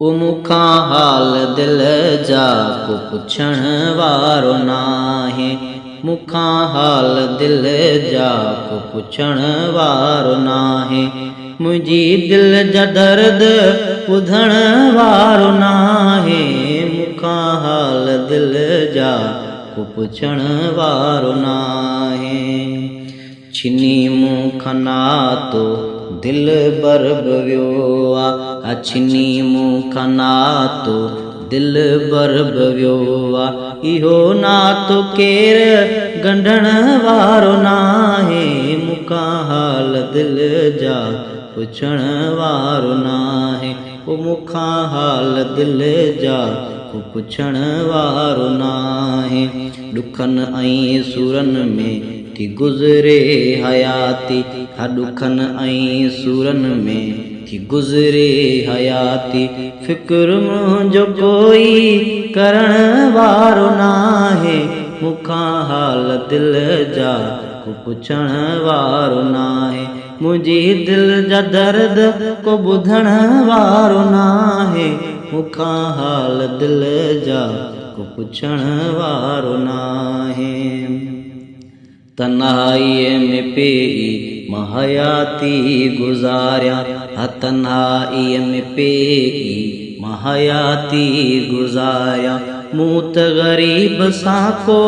ओ मुखां हाल दिल जा को पुछण वारो नाहे। मुखां हाल दिल जा को पुछण वारो नाहे। मुंहिंजी दिल जा दर्द ॿुधण वारो नाहे। मुखां हाल दिल जा को पुछण वारो नाहे। छिनी मूंखां नातो दिल बरब वियो आ। छिनी मूंखां नातो दिल बरब वियो आ। इहो नातो केरु ॻंढण वारो नाहे। मुखां हाल दिल जा पुछण वारो नाहे। ओ मुखां हाल दिल जा को पुछण वारो नाहे। ॾुखनि ऐं सूरनि में थी गुज़रे हयाती। ॾुखनि ऐं सूरनि में थी गुज़रे हयाती। फ़िक्र मुंहिंजो कोई करण वारो नाहे। मुखां हाल दिल जा को पुछण वारो नाहे। मुंहिंजी दिल जा दर्द को ॿुधण वारो नाहे। मुखां हाल दिल जा को पुछण वारो नाहे। तन्हाईअ में पेई मां हयाती गुज़ारियां। तन्हाईअ में पेई मां हयाती गुज़ारियां। मूं त ग़रीब सां को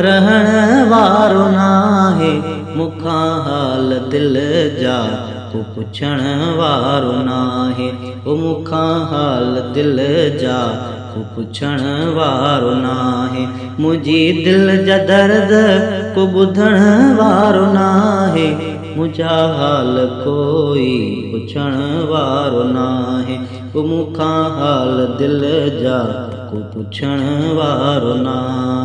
रहण वारो नाहे। मुखां हाल दिल जा को पुछण वारो नाहे। ओ मुखां हाल दिल जा को पुछण वारो नाहे। मुंहिंजी दिल जा दर्द को ॿुधण वारो नाहे। मुंहिंजा हाल कोई पुछण वारो नाहे। ओ मुखां हाल दिल जा को पुछण वारो नाहे।